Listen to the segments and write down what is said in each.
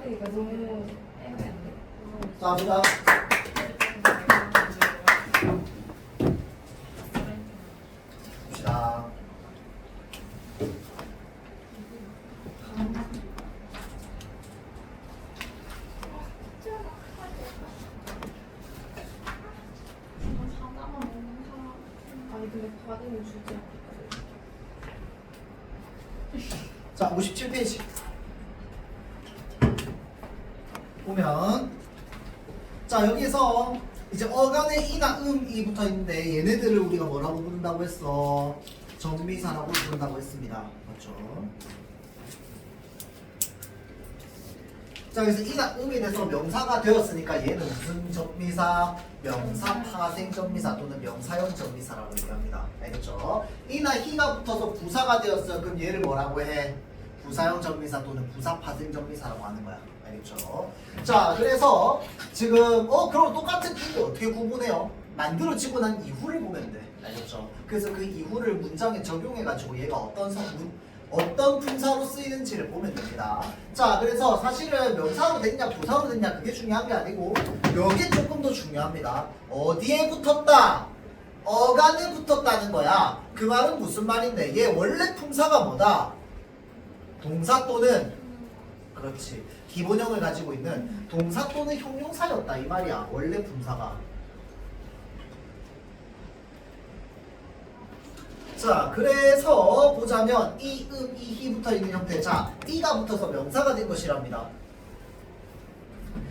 이거 너무 애매한데. 자, 보자. 봅시다. 아니 근데 받으면 주지. 자, 57페이지. 보면, 자, 여기에서 이제 어간에 이나 이 붙어 있는데 얘네들을 우리가 뭐라고 부른다고 했어? 전미사라고 부른다고 했습니다. 맞죠? 자, 그래서 이나 이 돼서 명사가 되었으니까 얘는 무슨 전미사? 명사 파생 전미사 또는 명사형 전미사라고 얘기합니다. 알겠죠? 이나 히가 붙어서 부사가 되었어. 그럼 얘를 뭐라고 해? 부사형 전미사 또는 부사 파생 전미사라고 하는 거야. 알겠죠? 자, 그래서 지금 그럼 똑같은 뜻인데 어떻게 구분해요? 만들어지고 난 이후를 보면 돼. 알겠죠? 그래서 그 이후를 문장에 적용해가지고 얘가 어떤 품사로 쓰이는지를 보면 됩니다. 자, 그래서 사실은 명사로 됐냐 부사로 됐냐 그게 중요한 게 아니고 여기 조금 더 중요합니다. 어디에 붙었다? 어간에 붙었다는 거야. 그 말은 무슨 말인데 얘 원래 품사가 뭐다? 동사 또는 그렇지 기본형을 가지고 있는 동사 또는 형용사였다 이 말이야. 원래 품사가. 자, 그래서 보자면 이, 이, 히 붙어 있는 형태. 자, 이가 붙어서 명사가 된 것이랍니다.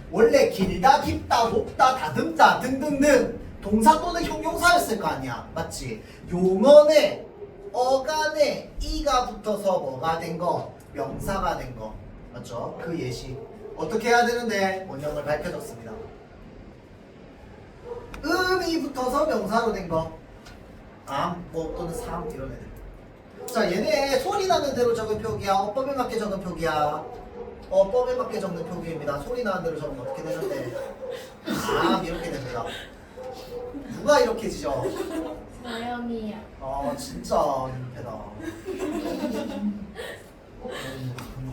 원래 길다, 깊다, 높다, 다듬다 등등등 동사 또는 형용사였을 거 아니야. 맞지? 용언에 어간에 이가 붙어서 뭐가 된 거? 명사가 된 거. 맞죠? 그 예시. 어떻게 해야 되는데? 원형을 밝혀줬습니다. 이 붙어서 명사로 된 거. 뭐 또는 삼 이런 애들. 자, 얘네 소리 나는 대로 적은 표기야. 어법에 맞게 적은 표기야. 어법에 맞게 적는 표기입니다. 소리 나는 대로 적으면 어떻게 되는데? 이렇게 됩니다. 누가 이렇게 지죠? 서연이야. 진짜 민폐다.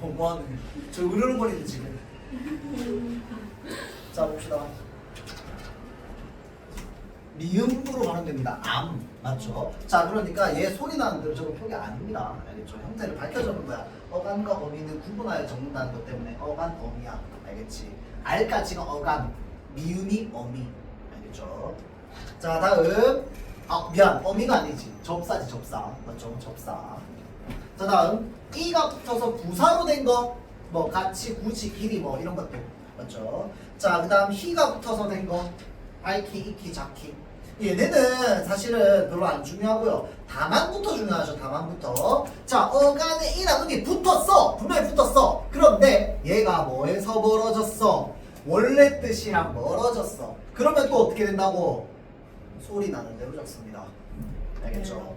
너무하네. 저 으르렁거리는 지금. 자, 봅시다. 미음으로 발음됩니다. 맞죠? 자, 그러니까 얘 소리 나는 대로 적은 표기 아닙니다. 알겠죠? 형태를 밝혀 적는 거야. 어간과 어미는 구분하여 적는다는 것 때문에 어간, 어미야. 알겠지? 알까지가 어간, 미음이 어미. 알겠죠? 자, 다음. 미안. 어미가 아니지. 접사지, 접사. 맞죠? 접사. 자, 다음. 이가 붙어서 부사로 된 거. 뭐, 같이, 굳이, 길이 뭐, 이런 것들. 맞죠? 자, 그 다음, 히가 붙어서 된 거. 알키, 이키, 자키. 얘네는 사실은 별로 안 중요하고요. 다만부터 중요하죠. 다만부터. 자, 어간에 이나 음이 붙었어. 분명히 붙었어. 그런데 얘가 뭐에서 멀어졌어? 원래 뜻이랑 멀어졌어. 그러면 또 어떻게 된다고? 소리 나는 대로 적습니다. 알겠죠?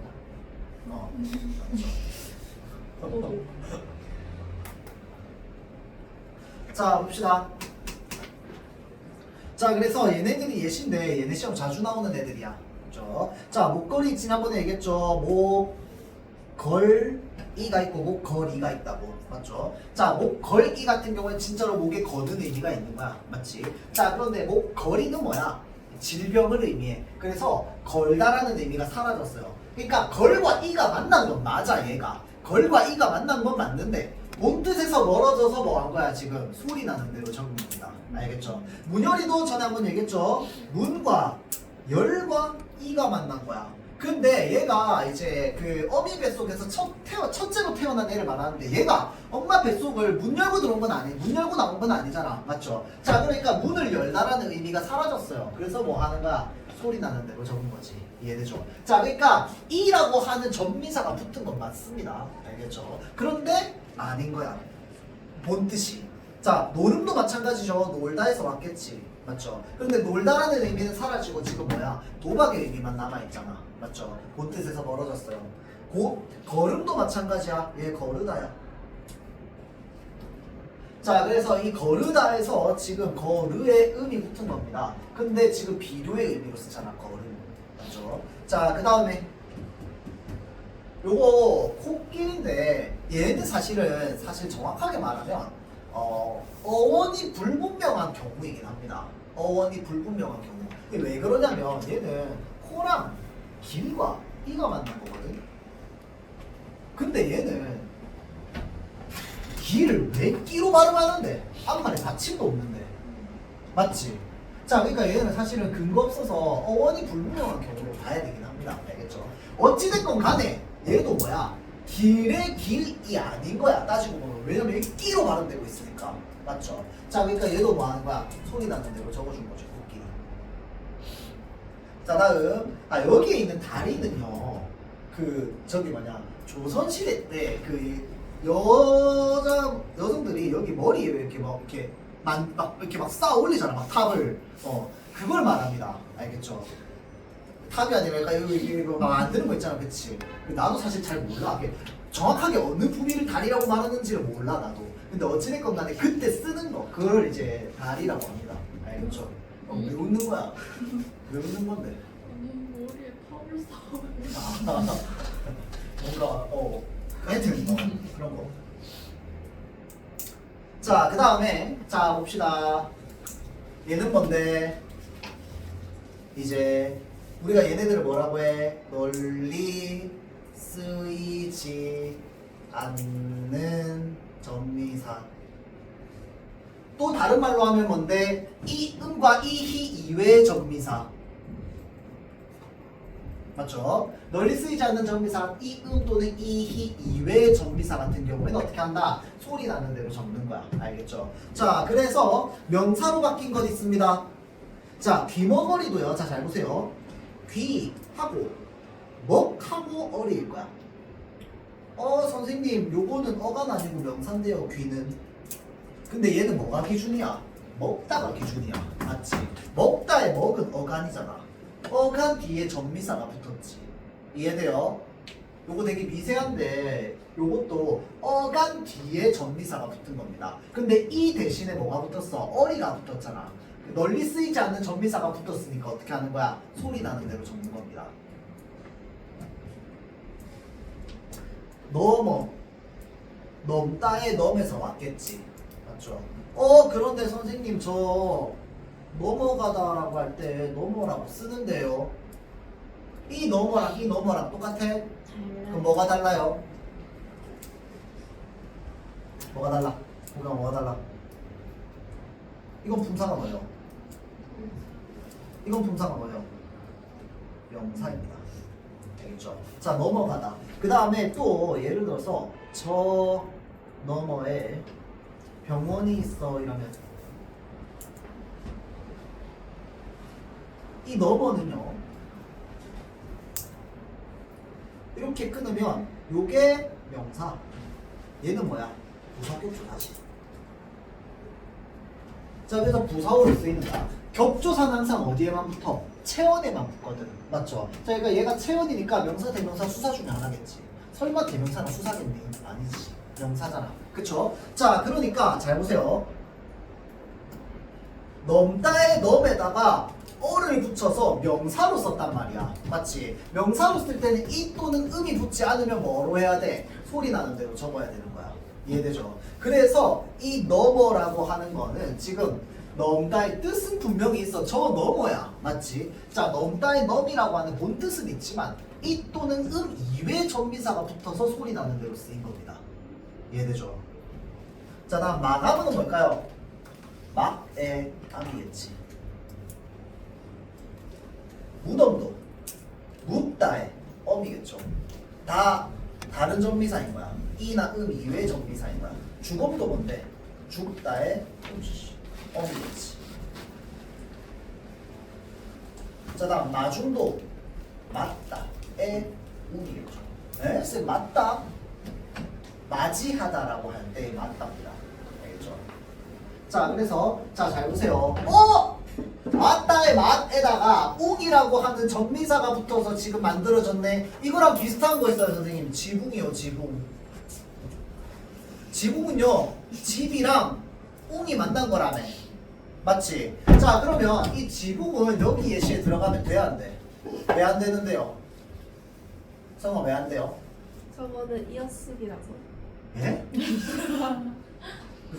자, 봅시다. 자, 그래서 얘네들이 예시인데 얘네 시험 자주 나오는 애들이야. 그렇죠? 자, 목걸이 지난번에 얘기했죠. 목걸이가 있고 목걸이가 있다고. 맞죠? 자, 목걸이 같은 경우에 진짜로 목에 거는 의미가 있는 거야. 맞지? 자, 그런데 목걸이는 뭐야? 질병을 의미해. 그래서 걸다라는 의미가 사라졌어요. 그러니까 걸과 이가 만난 건 맞아. 얘가 걸과 이가 만난 건 맞는데 본 뜻에서 멀어져서 뭐 한 거야? 지금 소리 나는 대로 적은 겁니다. 알겠죠? 문열이도 전에 한번 얘기했죠? 문과 열과 이가 만난 거야. 근데 얘가 이제 그 어미 뱃속에서 첫째로 태어난 애를 말하는데 얘가 엄마 뱃속을 문 열고 들어온 건 아니, 문 열고 나온 건 아니잖아. 맞죠? 자, 그러니까 문을 열다라는 의미가 사라졌어요. 그래서 뭐 하는 거야? 소리 나는 대로 적은 거지. 이해되죠? 자, 그러니까 이라고 하는 전미사가 붙은 건 맞습니다. 알겠죠? 그런데 아닌 거야. 본 뜻이. 자, 노름도 마찬가지죠. 놀다에서 왔겠지. 맞죠? 그런데 놀다라는 의미는 사라지고 지금 뭐야? 도박의 의미만 남아있잖아. 맞죠? 본 뜻에서 멀어졌어요. 걸음도 마찬가지야. 얘 거르다야. 자, 그래서 이 거르다에서 지금 거르의 음이 붙은 겁니다. 근데 지금 비료의 의미로 쓰잖아. 거름. 맞죠? 자, 그 다음에 요거 코끼리인데 얘는 사실 정확하게 말하면 어원이 불분명한 경우이긴 합니다. 어원이 불분명한 경우. 이게 왜 그러냐면 얘는 코랑 길과 이가 만난 거거든. 근데 얘는 길을 왜 끼로 발음하는데? 앞말에 받침도 없는데. 맞지? 자, 그러니까 얘는 사실은 근거 없어서 어원이 불분명한 경우로 봐야 되긴 합니다. 알겠죠? 어찌됐건 간에 얘도 뭐야? 길의 길이 아닌 거야. 따지고 보면. 왜냐면 이게 끼로 발음되고 있으니까. 맞죠? 자, 그러니까 얘도 뭐 하는 거야? 소리 나는 대로 적어준 거죠. 코끼리. 자, 다음. 여기에 있는 다리는요. 저기 뭐냐. 조선시대 때 여성들이 여기 머리에 이렇게 막 이렇게 막 쌓아 올리잖아. 막 탑을. 그걸 말합니다. 알겠죠? 탑이 아니라 이거 막 만드는 거 있잖아. 그치? 나도 사실 잘 몰라. 정확하게 어느 부위를 다리라고 말하는지를 몰라, 나도. 근데 어찌됐건 간에 그때 쓰는 거, 그걸 이제 다리라고 합니다. 알겠죠? 왜 웃는 거야? 왜 웃는 건데? 아니 머리에 팝을 쌓아. 뭔가, 하여튼, 그런 거. 자, 그 다음에, 자, 봅시다. 얘는 뭔데? 이제, 우리가 얘네들을 뭐라고 해? 널리 쓰이지 않는 전미사. 또 다른 말로 하면 뭔데? 이 음과 이 희 이외의 전미사. 맞죠? 널리 쓰이지 않는 전미사, 이 음 또는 이 희 이외의 전미사 같은 경우에는 어떻게 한다? 소리 나는 대로 적는 거야. 알겠죠? 자, 그래서 명사로 바뀐 것 있습니다. 자, 귀머거리도요. 자, 잘 보세요. 귀하고 먹하고 어리일 거야. 선생님, 요거는 어가 아니고 명사인데요. 귀는. 근데 얘는 뭐가 기준이야? 먹다가 기준이야. 맞지? 먹다의 먹은 어간이잖아. 어간 뒤에 전미사가 붙었지. 이해돼요? 요거 되게 미세한데 요것도 어간 뒤에 전미사가 붙은 겁니다. 근데 이 대신에 뭐가 붙었어? 어리가 붙었잖아. 널리 쓰이지 않는 전미사가 붙었으니까 어떻게 하는 거야? 소리 나는 대로 적는 겁니다. 넘어. 넘다의 넘에서 왔겠지. 맞죠? 그런데 선생님 저 넘어가다라고 할 때 넘어라고 쓰는데요. 이 넘어랑 똑같아? 그럼 뭐가 달라요? 뭐가 달라? 뭐가 달라? 이건 품사가 뭐예요? 이건 품사가 뭐예요? 명사입니다. 알겠죠? 자, 넘어가다. 그 다음에 또 예를 들어서 저 너머에 병원이 있어 이러면 이 넘어는요 이렇게 끊으면 요게 명사, 얘는 뭐야? 부사격조 다시. 자, 그래서 부사어로 쓰이는다. 격조사는 항상 어디에만 붙어? 체언에만 붙거든. 맞죠? 자, 그러니까 얘가 체언이니까 명사, 대명사, 수사 중에 하나겠지. 설마 대명사나 수사겠니? 아니지. 명사잖아. 그쵸? 자, 그러니까 잘 보세요. 넘다의 넘에다가 어를 붙여서 명사로 썼단 말이야. 맞지? 명사로 쓸 때는 이 또는 음이 붙지 않으면 뭐로 해야 돼? 소리 나는 대로 적어야 되는 거야. 이해되죠? 그래서 이 넘어라고 하는 거는 지금 넘다의 뜻은 분명히 있어. 저 넘어야. 맞지? 자, 넘다의 넘이라고 하는 본 뜻은 있지만 이 또는 음 이외의 전미사가 붙어서 소리 나는 대로 쓰인 겁니다. 이해되죠? 자, 다음 마감은 뭘까요? 막의 암이겠지. 무덤도 묻다의 엄이겠죠. 다 다른 전미사인 거야. 이나 음 이외의 전미사인 거야. 죽음도 뭔데? 죽다의 엄이겠지. 자, 다음 마중도 맞다의 운이겠죠. 네? 쌤 맞다 맞이하다라고 할 때 맞답니다. 알겠죠? 자, 그래서 잘 보세요. 맞다의 맞에다가 웅이라고 하는 전미사가 붙어서 지금 만들어졌네. 이거랑 비슷한 거 있어요, 선생님. 지붕이요, 지붕. 지붕은요, 집이랑 웅이 만난 거라며. 맞지? 자, 그러면 이 지붕은 여기 예시에 들어가면 돼, 안 돼? 왜 안 되는데요? 성아, 왜 안 돼요? 저거는 이어쓰기라서. 예?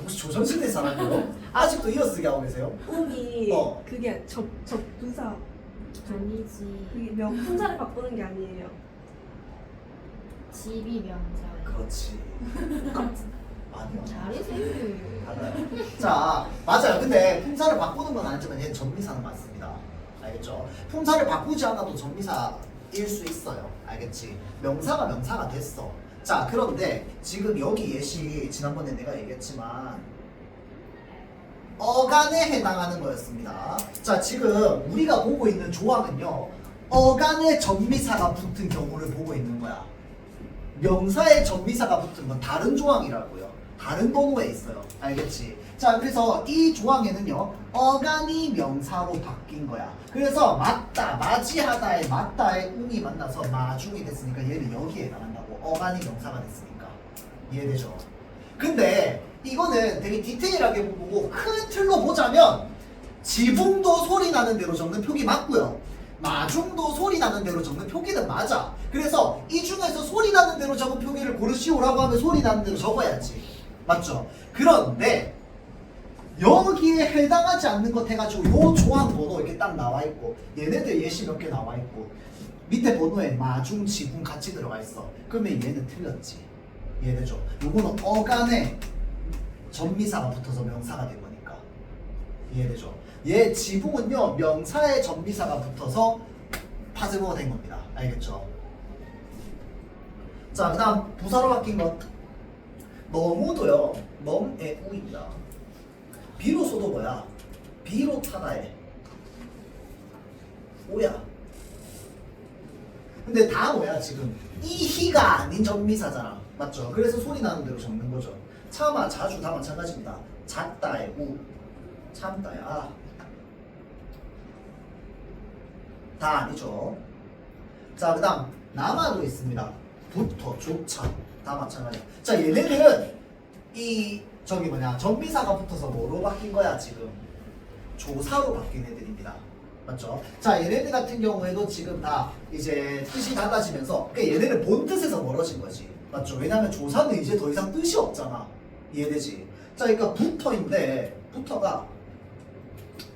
혹시 조선시대 사람이요? 아직도 이어쓰기 하고 계세요? 움이 어. 그게 접부사 아니지. 그게 명분사를 바꾸는 게 아니에요. 집이 명사. 그렇지. 아니요. 잘해세요. 맞아요. 자, 맞아요. 근데 품사를 바꾸는 건 아니지만 얘는 전미사는 맞습니다. 알겠죠? 품사를 바꾸지 않아도 전미사일 수 있어요. 알겠지? 명사가 됐어. 자, 그런데 지금 여기 예시 지난번에 내가 얘기했지만 어간에 해당하는 거였습니다. 자, 지금 우리가 보고 있는 조항은요. 어간에 전미사가 붙은 경우를 보고 있는 거야. 명사에 전미사가 붙은 건 다른 조항이라고요. 다른 번호에 있어요. 알겠지? 자, 그래서 이 조항에는요. 어간이 명사로 바뀐 거야. 그래서 맞다, 맞이하다에 맞다에 웅이 만나서 마중이 됐으니까 얘는 여기에 해당한다고. 어간이 명사가 됐으니까. 이해되죠? 근데 이거는 되게 디테일하게 보고 큰 틀로 보자면 지붕도 소리 나는 대로 적는 표기 맞고요. 마중도 소리 나는 대로 적는 표기는 맞아. 그래서 이 중에서 소리 나는 대로 적은 표기를 고르시오라고 하면 소리 나는 대로 적어야지. 맞죠? 그런데 여기에 해당하지 않는 것 해가지고 요 조항 번호 이렇게 딱 나와 있고 얘네들 예시 몇 개 나와 있고 밑에 번호에 마중, 지붕 같이 들어가 있어. 그러면 얘는 틀렸지. 이해되죠? 요거는 어간에 전미사가 붙어서 명사가 된 거니까. 이해되죠? 얘 지붕은요 명사에 전미사가 붙어서 파생어가 된 겁니다. 알겠죠? 자, 그 다음 부사로 바뀐 것 너무도요 넘에 우입니다. 비로소도 뭐야? 비롯하다에 오야. 근데 다 뭐야 지금 이희가 아닌 전미사잖아. 맞죠? 그래서 소리 나는 대로 적는 거죠. 차마 자주 다 마찬가지입니다. 잤다에 우 참다에 아. 다 아니죠. 자, 그 다음 남아도 있습니다. 부터 조차 다 마찬가지야. 자, 얘네들은 이 저기 뭐냐 전미사가 붙어서 뭐로 바뀐 거야 지금? 조사로 바뀐 애들입니다. 맞죠? 자, 얘네들 같은 경우에도 지금 다 이제 뜻이 달라지면서 그러니까 얘네는 본 뜻에서 멀어진 거지. 맞죠? 왜냐면 조사는 이제 더 이상 뜻이 없잖아. 이해되지? 자, 그러니까 부터인데 부터가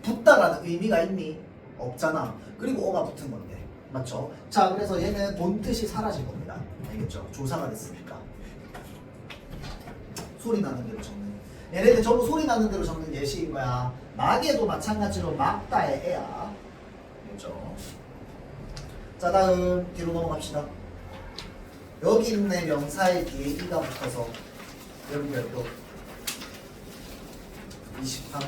붙다라는 의미가 있니? 없잖아. 그리고 어가 붙은 건데. 맞죠? 자, 그래서 얘는 본 뜻이 사라진 겁니다. 알겠죠? 조사가 됐으니까. 소리 나는 대로 적는. 얘네들 전부 소리 나는 대로 적는 예시인 거야. 막에도 마찬가지로 막다의 애야. 알겠죠? 자, 다음 뒤로 넘어갑시다. 여기 있는 명사의 뒤에 이가 붙어서 여기 별도 23.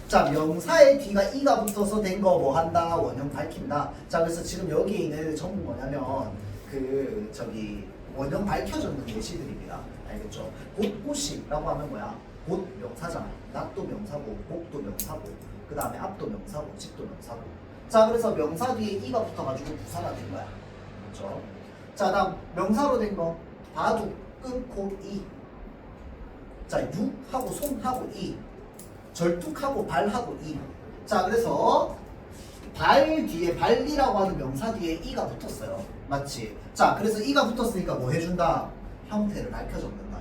자, 명사의 뒤가 이가 붙어서 된 거 뭐 한다? 원형 밝힌다. 자, 그래서 지금 여기 있는 애들 전부 뭐냐면 그 저기 원형 밝혀졌는 예시들입니다. 알겠죠? 곳곳이라고 하면 뭐야? 곳 명사잖아. 낮도 명사고, 목도 명사고, 그 다음에 앞도 명사고, 집도 명사고. 자, 그래서 명사 뒤에 이가 붙어가지고 부사가 된 거야. 그렇죠? 자, 다음 명사로 된 거 바둑, 끊고 이. 자, 육하고 손하고 이. 절뚝하고 발하고 이. 자, 그래서 발 뒤에 발리라고 하는 명사 뒤에 이가 붙었어요. 맞지? 자, 그래서 이가 붙었으니까 뭐 해준다? 형태를 밝혀 적는다.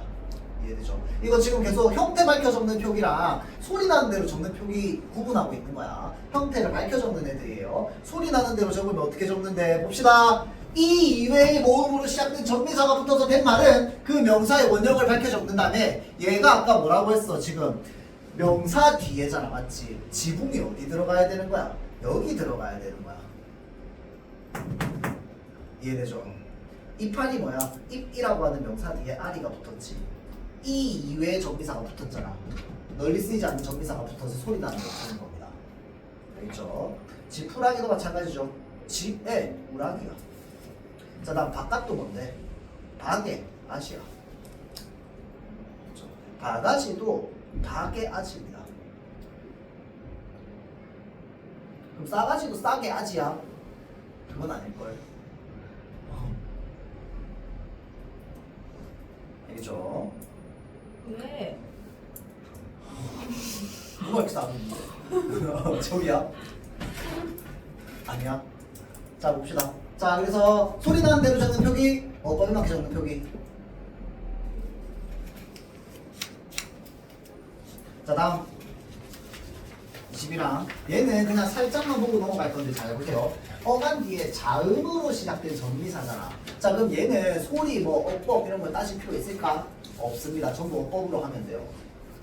이해되죠? 이거 지금 계속 형태 밝혀 적는 표기랑 소리 나는 대로 적는 표기 구분하고 있는 거야. 형태를 밝혀 적는 애들이에요. 소리 나는 대로 적으면 어떻게 적는데? 봅시다. 이 이외의 모음으로 시작된 전미사가 붙어서 된 말은 그 명사의 원형을 밝혀 적는 다음에 얘가 아까 뭐라고 했어? 지금 명사 뒤에잖아. 맞지? 지붕이 어디 들어가야 되는 거야? 여기 들어가야 되는 거야. 이해되죠? 이 판이 뭐야? 입이라고 하는 명사 뒤에 아리가 붙었지. 이 이외의 전미사가 붙었잖아. 널리 쓰이지 않는 전미사가 붙어서 소리 나는 거 쓰는 겁니다. 알겠죠? 지푸라기도 마찬가지죠. 집에 우라기야. 자, 다음 바깥도 뭔데? 박에 아지야. 그렇죠? 바가지도 박에 아지입니다. 그럼 싸가지도 싸게 아지야? 그건 아닐걸. 알겠죠? 왜? 누가 이렇게 싸는데? 저기야? 아니야? 자, 봅시다. 자, 그래서 소리 나는 대로 적는 표기, 뻔하게 적는 표기. 자 다음 21항 얘는 그냥 살짝만 보고 넘어갈 건데 잘 보세요. 어간 뒤에 자음으로 시작된 전미사잖아. 자 그럼 얘는 소리 뭐 어법 이런 거 따질 필요 있을까? 없습니다. 전부 어법으로 하면 돼요.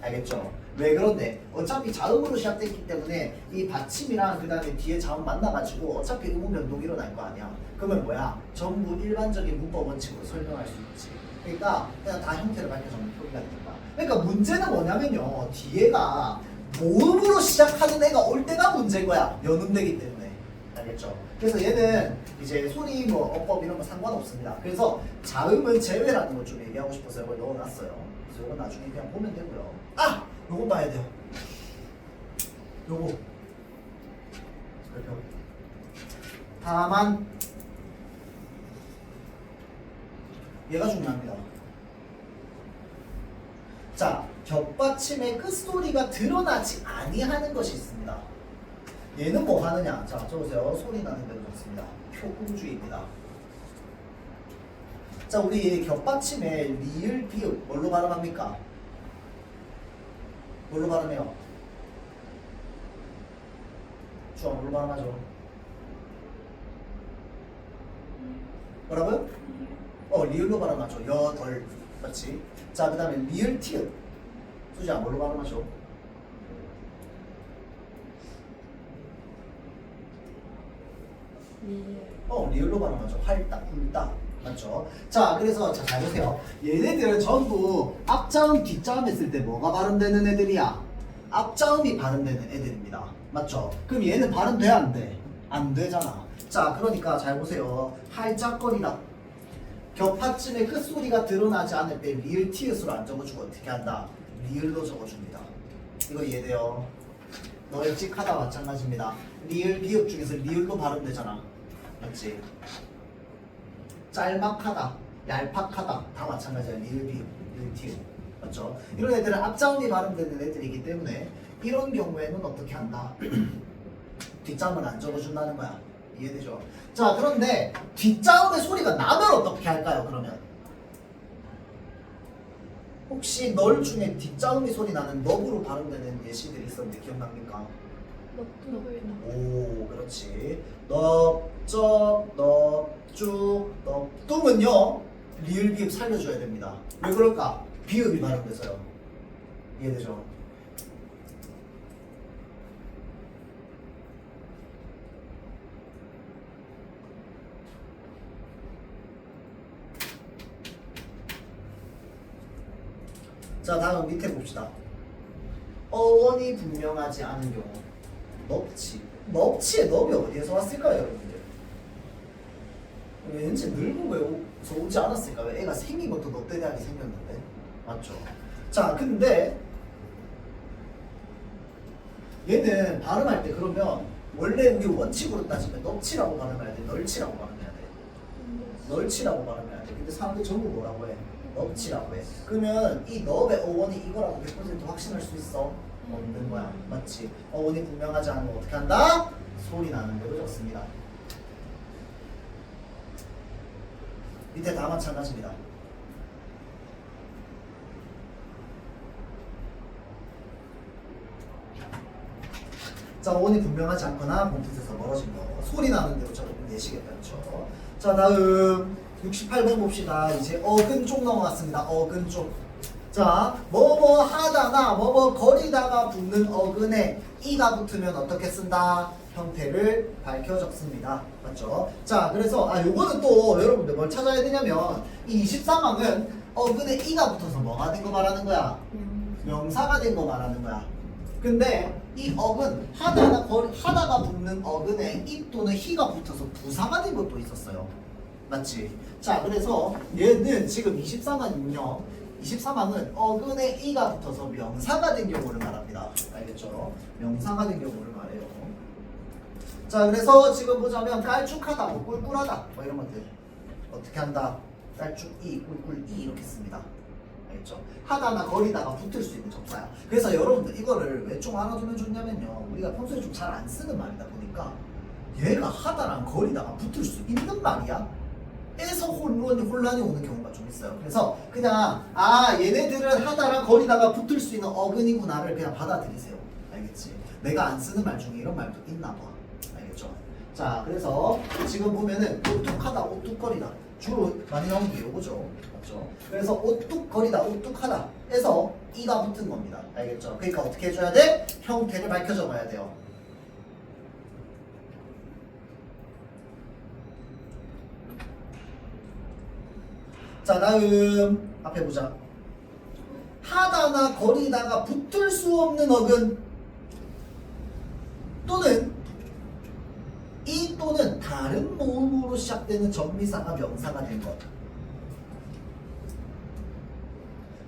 알겠죠? 왜 그런데 어차피 자음으로 시작됐기 때문에 이 받침이랑 그 다음에 뒤에 자음 만나가지고 어차피 의문 변동이 일어날 거 아니야. 그러면 뭐야? 전부 일반적인 문법 원칙으로 설명할 수 있지. 그러니까 그냥 다 형태를 밝혀주는 표기가 되는 거야. 그러니까 문제는 뭐냐면요. 뒤에가 모음으로 시작하는 애가 올 때가 문제인 거야. 연음되기 때문에. 알겠죠? 그래서 얘는 이제 소리 뭐 어법 이런 거 상관없습니다. 그래서 자음은 제외라는 걸 좀 얘기하고 싶어서 이걸 넣어놨어요. 그래서 이건 나중에 그냥 보면 되고요. 아! 요거 봐야 돼요. 요거. 그렇죠. 다만 얘가 중요합니다. 자, 겹받침의 끝소리가 드러나지 아니하는 것이 있습니다. 얘는 뭐 하느냐? 자, 적으세요. 소리 나는 대로 적습니다. 표금주의입니다. 자, 우리 겹받침의 리을, 비읍 뭘로 발음합니까? 뭘로 발음해요? 주아 뭘로 발음하죠? 뭐라고요? 리을로 발음하죠. 여, 덜. 그렇지? 자, 그 다음에 리을, 티읕. 수지야 뭘로 발음하죠? 리을로 발음하죠. 활딱, 굴딱. 맞죠? 자, 그래서 잘 보세요. 얘네들은 전부 앞자음, 뒷자음 했을 때 뭐가 발음되는 애들이야? 앞자음이 발음되는 애들입니다. 맞죠? 그럼 얘는 발음돼, 안 돼? 안 되잖아. 자, 그러니까 잘 보세요. 할짝거리다. 겹받침의 끝소리가 드러나지 않을 때 리을 티읕으로 안 적어주고 어떻게 한다? 리을로 적어줍니다. 이거 이해돼요? 널찍하다 마찬가지입니다. 리을, 비읍 중에서 리을로 발음되잖아. 맞지? 짤막하다, 얄팍하다 다 마찬가지야. 리을, 비읍, 리을, 티읕. 맞죠? 이런 애들은 앞자음이 발음되는 애들이기 때문에 이런 경우에는 어떻게 한다? 뒷자음을 안 적어준다는 거야. 이해되죠? 자, 그런데 뒷자음의 소리가 나면 어떻게 할까요? 그러면 혹시 널 중에 뒷자음이 소리 나는 넙으로 발음되는 예시들이 있었는데 기억납니까? 오, 그렇지. 넙, 쩝, 넙, 쭉, 넙, 뚱은요 리을, 비읍 살려줘야 됩니다. 왜 그럴까? 비읍이 발음돼서요. 이해되죠? 자, 다음 밑에 봅시다. 어원이 분명하지 않은 경우. 넙치. 넙치의 넙이 어디에서 왔을까요, 여러분들? 왠지 늙은 거에서 오지 않았을까? 왜 애가 생긴 것도 넙대대하게 생겼는데. 맞죠? 자, 근데 얘는 발음할 때 그러면 원래 우리 원칙으로 따지면 넙치라고 발음해야 돼? 널치라고 발음해야 돼? 널치라고 발음해야 돼. 근데 사람들 전부 뭐라고 해? 넙치라고 해. 그러면 이 넙의 어원이 이거라고 100% 확신할 수 있어? 없는 거야. 맞지? 어원이 분명하지 않으면 어떻게 한다? 소리 나는 대로 적습니다. 밑에 다 마찬가지입니다. 자, 어원이 분명하지 않거나 본뜻에서 멀어진 거. 소리 나는 대로 적으면 되시겠죠? 자, 다음 68번 봅시다. 이제 어근 쪽 넘어갔습니다. 어근 쪽. 자, 뭐뭐 하다나 뭐뭐 거리다가 붙는 어근에 이가 붙으면 어떻게 쓴다? 형태를 밝혀 적습니다. 맞죠? 자, 그래서 요거는 또 여러분들 뭘 찾아야 되냐면 이 23항은 어근에 이가 붙어서 뭐가 된 거 말하는 거야? 명사가 된 거 말하는 거야. 근데 이 어근 하다가 붙는 어근에 이 또는 희가 붙어서 부사가 된 것도 있었어요. 맞지? 자, 그래서 얘는 지금 23항은요. 23항은 어근에 이가 붙어서 명사가 된 경우를 말합니다. 알겠죠? 명사가 된 경우를 말해요. 자, 그래서 지금 보자면 깔쭉하다, 뭐 꿀꿀하다, 뭐 이런 것들 어떻게 한다? 깔쭉이, 꿀꿀이 이렇게 씁니다. 알겠죠? 하다나 거리다가 붙을 수 있는 접사야. 그래서 여러분들 이거를 왜 좀 알아두면 좋냐면요. 우리가 평소에 좀 잘 안 쓰는 말이다 보니까 얘가 하다랑 거리다가 붙을 수 있는 말이야? 에서 혼란이 오는 경우가 좀 있어요. 그래서 그냥 얘네들은 하다랑 거리다가 붙을 수 있는 어근이구나를 그냥 받아들이세요. 알겠지? 내가 안 쓰는 말 중에 이런 말도 있나 봐. 알겠죠? 자, 그래서 지금 보면은 오뚝하다, 오뚝거리다 주로 많이 나오는 게 요거죠. 맞죠? 그래서 오뚝거리다, 오뚝하다 에서 이가 붙은 겁니다. 알겠죠? 그러니까 어떻게 해줘야 돼? 형태를 밝혀줘 봐야 돼요. 자, 다음 앞에 보자. 하다나 거리다가 붙을 수 없는 어근 또는 이 또는 다른 모음으로 시작되는 전미사가 명사가 된 것.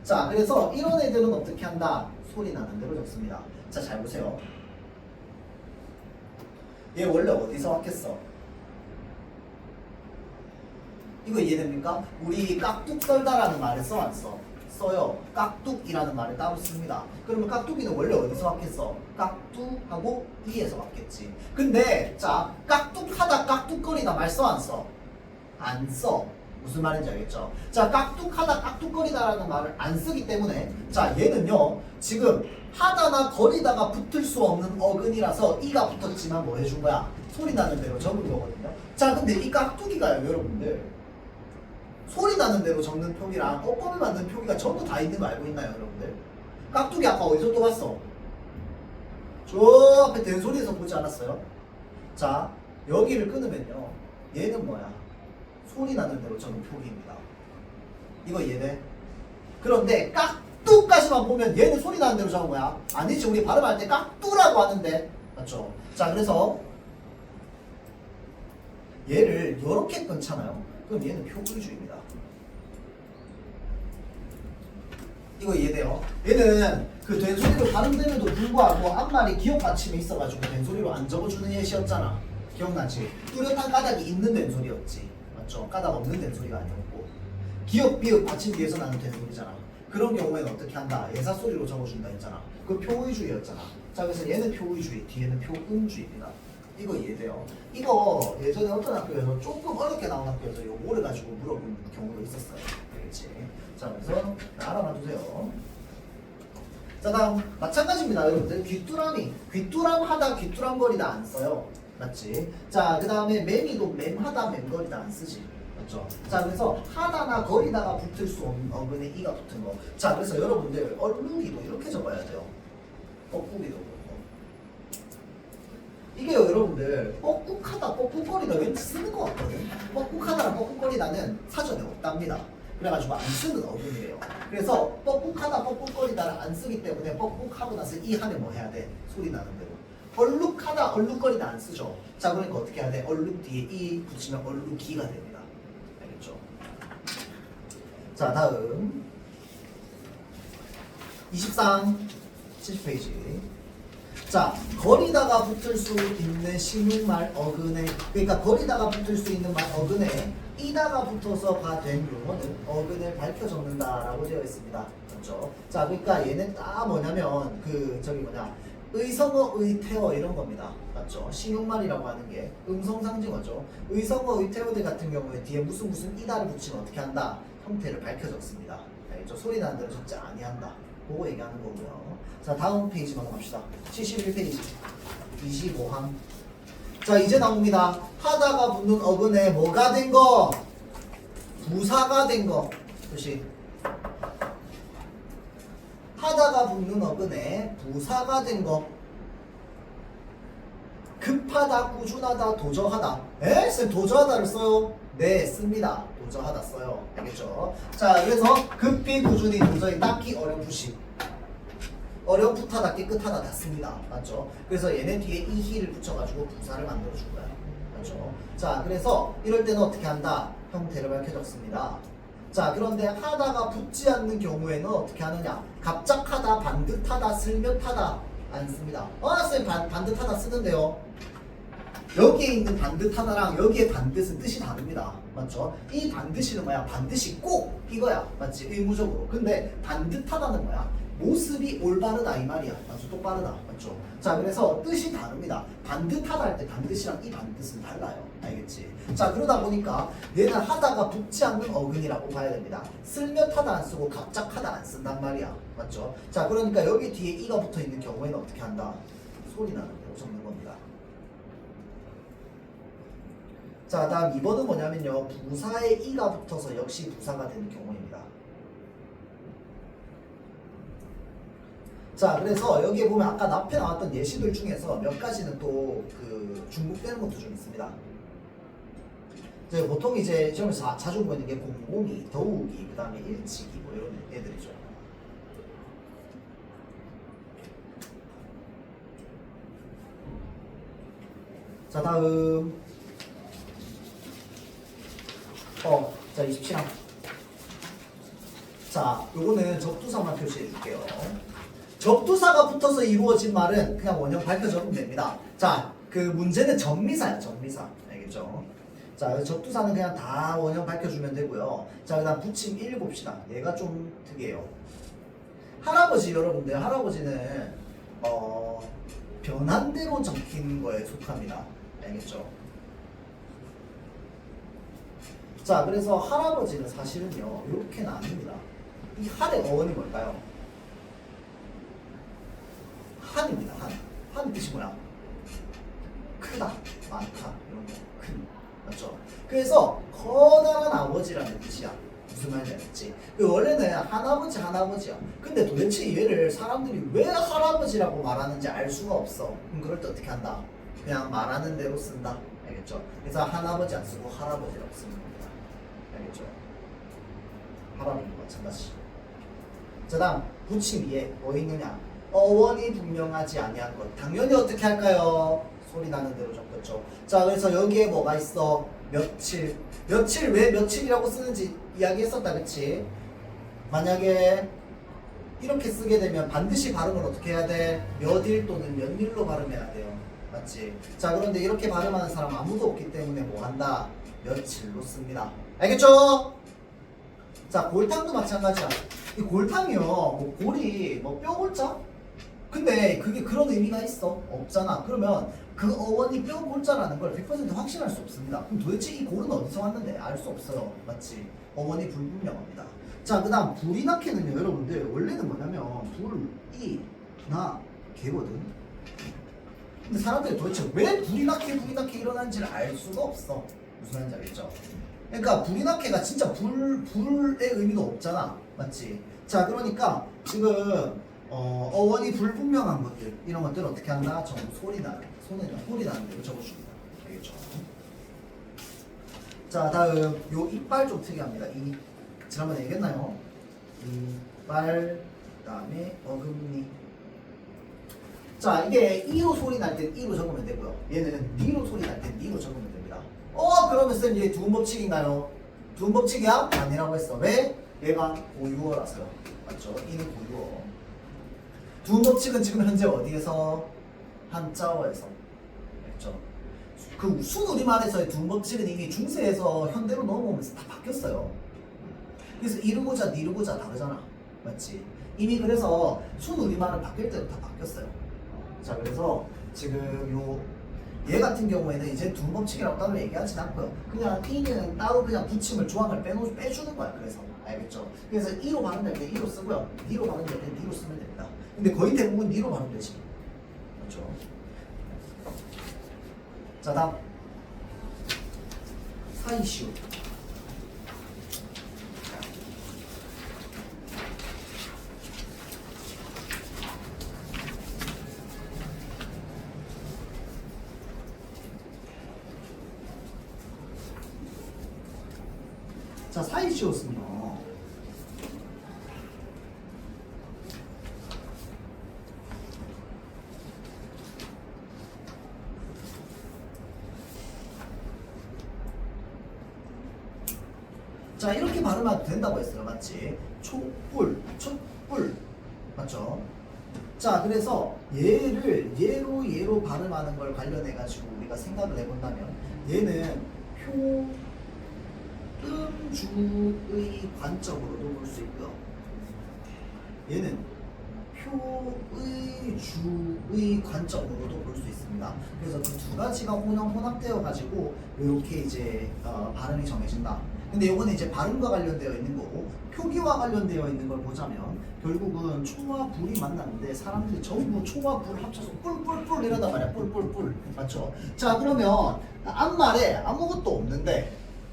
자, 그래서 이런 애들은 어떻게 한다? 소리 나는 대로 적습니다. 자, 잘 보세요. 얘 원래 어디서 왔겠어? 이거 이해됩니까? 우리 깍둑 썰다라는 말을 써 안 써? 써요. 깍둑이라는 말을 따로 씁니다. 그러면 깍둑이는 원래 어디서 왔겠어? 깍둑하고 이에서 왔겠지. 근데 자, 깍둑하다, 깍둑거리다 말 써 안 써? 안 써. 무슨 말인지 알겠죠? 자, 깍둑하다, 깍둑거리다라는 말을 안 쓰기 때문에 자, 얘는요 지금 하다나 거리다가 붙을 수 없는 어근이라서 이가 붙었지만 뭐 해준 거야? 소리 나는 대로 적은 거거든요. 자, 근데 이 깍둑이가요 여러분들 소리 나는 대로 적는 표기랑 꼼꼼히 만든 표기가 전부 다 있는 거 알고 있나요 여러분들? 깍둑이 아까 어디서 또 봤어? 저 앞에 된소리에서 보지 않았어요? 자, 여기를 끊으면요 얘는 뭐야? 소리 나는 대로 적는 표기입니다. 이거 이해돼? 그런데 깍둑까지만 보면 얘는 소리 나는 대로 적은 거야. 아니지, 우리 발음할 때 깍두라고 하는데 맞죠? 자, 그래서 얘를 이렇게 끊잖아요. 그럼 얘는 표기주의입니다. 이거 이해돼요? 얘는 그 된소리로 발음됨에도 불구하고 앞말이 기억 받침이 있어가지고 된소리로 안 적어주는 예시였잖아. 기억나지? 뚜렷한 까닭이 있는 된소리였지. 맞죠? 까닭 없는 된소리가 아니었고 기억, 비읍, 받침 뒤에서 나는 된소리잖아. 그런 경우에는 어떻게 한다? 예사소리로 적어준다 했잖아. 그 표의주의였잖아. 자, 그래서 얘는 표의주의, 뒤에는 표음주의입니다. 이거 이해돼요? 이거 예전에 어떤 학교에서 조금 어렵게 나온 학교에서 요거를 가지고 물어본 경우도 있었어요. 알겠지? 자, 그래서 알아봐주세요. 자, 다음 마찬가지입니다 여러분들. 귀뚜라미, 귀뚜람하다, 귀뚜람거리다 안 써요. 맞지? 자, 그 다음에 맴이도 맴하다, 맴거리다 안 쓰지. 맞죠? 자, 그래서 하다나 거리다가 붙을 수 없는 어근에 이가 붙은 거. 자, 그래서 여러분들 얼룩이도 이렇게 적어야 돼요. 뻐꾸기도 그렇고. 이게요 여러분들 뻐꾹하다, 뻐꾹거리다 왠지 쓰는 것 같거든. 뻐꾹하다랑 뻐꾹거리다는 사전에 없답니다. 그래가지고 안 쓰는 어근이래요. 그래서 뻐꾹하다, 뻐꾹거리다를 안 쓰기 때문에 뻐꾹하고 나서 이 하면 뭐 해야 돼? 소리 나는 대로. 얼룩하다, 얼룩거리다 안 쓰죠. 자, 그러니까 어떻게 해야 돼? 얼룩 뒤에 이 붙이면 얼룩기가 됩니다. 알겠죠? 자, 다음 23, 70페이지. 자, 거리다가 붙을 수 있는 신용말 어근에, 그러니까 거리다가 붙을 수 있는 말 어근에 이다가 붙어서가 된 용어는 어근을 밝혀 적는다라고 되어 있습니다. 그렇죠? 자, 그러니까 얘는 딱 뭐냐면 그 저기 뭐냐 의성어, 의태어 이런 겁니다. 맞죠? 신용말이라고 하는 게 음성상징어죠. 의성어, 의태어들 같은 경우에 뒤에 무슨 이다를 붙이면 어떻게 한다? 형태를 밝혀 적습니다. 알겠죠? 소리 나는 대로 적지 아니한다. 그거 얘기하는 거고요. 자, 다음 페이지 넘어갑시다. 71페이지 25항. 자, 이제 나옵니다. 하다가 붙는 어근에 뭐가 된 거? 부사가 된 거. 표시. 하다가 붙는 어근에 부사가 된 거. 급하다, 꾸준하다, 도저하다. 에? 쌤 도저하다를 써요? 네, 씁니다. 도저하다 써요. 알겠죠? 자, 그래서 급히, 꾸준히, 도저히, 딱히, 어렴풋이. 어렴풋하다, 깨끗하다 다 씁니다. 맞죠? 그래서 얘네 뒤에 이희를 붙여가지고 부사를 만들어준 거야. 맞죠? 자, 그래서 이럴 때는 어떻게 한다? 형태를 밝혀 적습니다. 자, 그런데 하다가 붙지 않는 경우에는 어떻게 하느냐? 갑작하다, 반듯하다, 슬며하다 안 씁니다. 쌤 반듯하다 쓰는데요. 여기에 있는 반듯하다랑 여기에 반듯은 뜻이 다릅니다. 맞죠? 이 반드시는 뭐야? 반드시 꼭 이거야. 맞지? 의무적으로. 근데 반듯하다는 뭐야? 모습이 올바르다 이 말이야. 맞죠? 똑바르다. 맞죠? 자, 그래서 뜻이 다릅니다. 반듯하다 할 때 반드시랑 이 반듯은 달라요. 알겠지? 자, 그러다 보니까 얘는 하다가 붙지 않는 어근이라고 봐야 됩니다. 슬며하다 안 쓰고 갑작하다 안 쓴단 말이야. 맞죠? 자, 그러니까 여기 뒤에 이가 붙어 있는 경우에는 어떻게 한다? 소리 나는 대로 적는 겁니다. 자, 다음 2번은 뭐냐면요. 부사에 이가 붙어서 역시 부사가 되는 경우입니다. 자, 그래서 여기에 보면 아까 앞에 나왔던 예시들 중에서 몇 가지는 또 그 중복되는 것도 좀 있습니다. 이제 보통 이제 시험에서 자주 보이는 게 공공이, 더욱이, 그 다음에 일찍이 뭐 이런 애들이죠. 자, 다음 자 27항. 자, 요거는 접두사만 표시해 줄게요. 접두사가 붙어서 이루어진 말은 그냥 원형 밝혀 적으면 됩니다. 자, 그 문제는 전미사야, 전미사. 알겠죠? 자, 접두사는 그냥 다 원형 밝혀주면 되고요. 자, 그 다음 붙임 1 봅시다. 얘가 좀 특이해요. 할아버지, 여러분들, 할아버지는 변한 대로 적힌 거에 속합니다. 알겠죠? 자, 그래서 할아버지는 사실은요, 이렇게는 아닙니다. 이 할의 어원이 뭘까요? 한입니다, 한. 한 뜻이 뭐야? 크다, 많다, 이런 거. 큰. 맞죠? 그래서 커다란 아버지라는 뜻이야. 무슨 말인지 알겠지? 원래는 할아버지, 할아버지야. 근데 도대체 얘를 사람들이 왜 할아버지라고 말하는지 알 수가 없어. 그럼 그럴 때 어떻게 한다? 그냥 말하는 대로 쓴다. 알겠죠? 그래서 할아버지 안 쓰고 할아버지라고 쓰는 겁니다. 알겠죠? 할아버지도 마찬가지. 자, 다음 붙임 위에 뭐 있느냐? 어원이 분명하지 아니한 것. 당연히 어떻게 할까요? 소리 나는 대로 적겠죠. 자, 그래서 여기에 뭐가 있어? 며칠. 며칠 왜 며칠이라고 쓰는지 이야기했었다, 그치? 만약에 이렇게 쓰게 되면 반드시 발음을 어떻게 해야 돼? 몇일 또는 몇일로 발음해야 돼요. 맞지? 자, 그런데 이렇게 발음하는 사람 아무도 없기 때문에 뭐 한다? 며칠로 씁니다. 알겠죠? 자, 골탕도 마찬가지야. 이 골탕이요, 뭐 골이 뭐 뼈골자? 근데 그게 그런 의미가 있어? 없잖아. 그러면 그 어원이 뼈골자라는 걸 100% 확신할 수 없습니다. 그럼 도대체 이 골은 어디서 왔는데? 알 수 없어요. 맞지? 어원이 불분명합니다. 자, 그 다음 불이 나케는요, 여러분들 원래는 뭐냐면 불이 나 개거든. 근데 사람들이 도대체 왜 불이 나케 일어나는지를 알 수가 없어. 무슨 말인지 알겠죠? 그러니까 불이 나케가 진짜 불의 의미도 없잖아. 맞지? 자, 그러니까 지금 어원이 불분명한 것들, 이런 것들을 어떻게 한다? 전부 소리 나는 대로 적어줍니다. 알겠죠? 자, 다음 요 이빨 좀 특이합니다. 이 지난번에 얘기했나요? 이빨, 그다음에 어금니. 자, 이게 이로 소리 날 땐 이로 적으면 되고요. 얘는 니로 소리 날 땐 니로 적으면 됩니다. 그러면 쌤 이게 두음 법칙인가요? 두음 법칙이야? 아니라고 했어. 왜? 얘가 고유어라서요. 맞죠? 이는 고유어. 두음 법칙은 지금 현재 어디에서? 한자어에서. 그렇죠? 그 순우리말에서의 두음 법칙은 이미 중세에서 현대로 넘어오면서 다 바뀌었어요. 그래서 이르고자 니르고자 다르잖아. 맞지? 이미 그래서 순우리말은 바뀔 때도 다 바뀌었어요. 자, 그래서 지금 얘 같은 경우에는 이제 두음 법칙이라고 따로 얘기하진 않고요. 그냥 이는 따로 그냥 붙임을 조항을 빼주는 거야. 그래서 알겠죠? 그래서 이로 발음될 때 이로 쓰고요. 니로 발음될 때 니로 쓰면 됩니다. 근데 거의 대부분 니로 발음되지. 그렇죠? 자, 다음 사이시오. 자, 사이시오는요. 자, 이렇게 발음해도 된다고 했어요. 맞지? 촛불, 촛불. 맞죠? 자, 자, 그래서 얘를 얘로 발음하는 걸 관련해 가지고 우리가 생각을 해본다면 얘는 표음주의 관점으로도 볼 수 있고요. 얘는 표의주의 관점으로도 볼 수 있습니다. 그래서 그 두 가지가 혼합되어 가지고 이렇게 이제 발음이 정해진다. 근데 요거는 이제 발음과 관련되어 있는 거고 표기와 관련되어 있는 걸 보자면 결국은 초와 불이 만났는데 사람들이 전부 초와 불 합쳐서 뿔뿔뿔 이러단 말이야. 뿔뿔뿔. 맞죠? 자, 그러면 앞말에 아무것도 없는데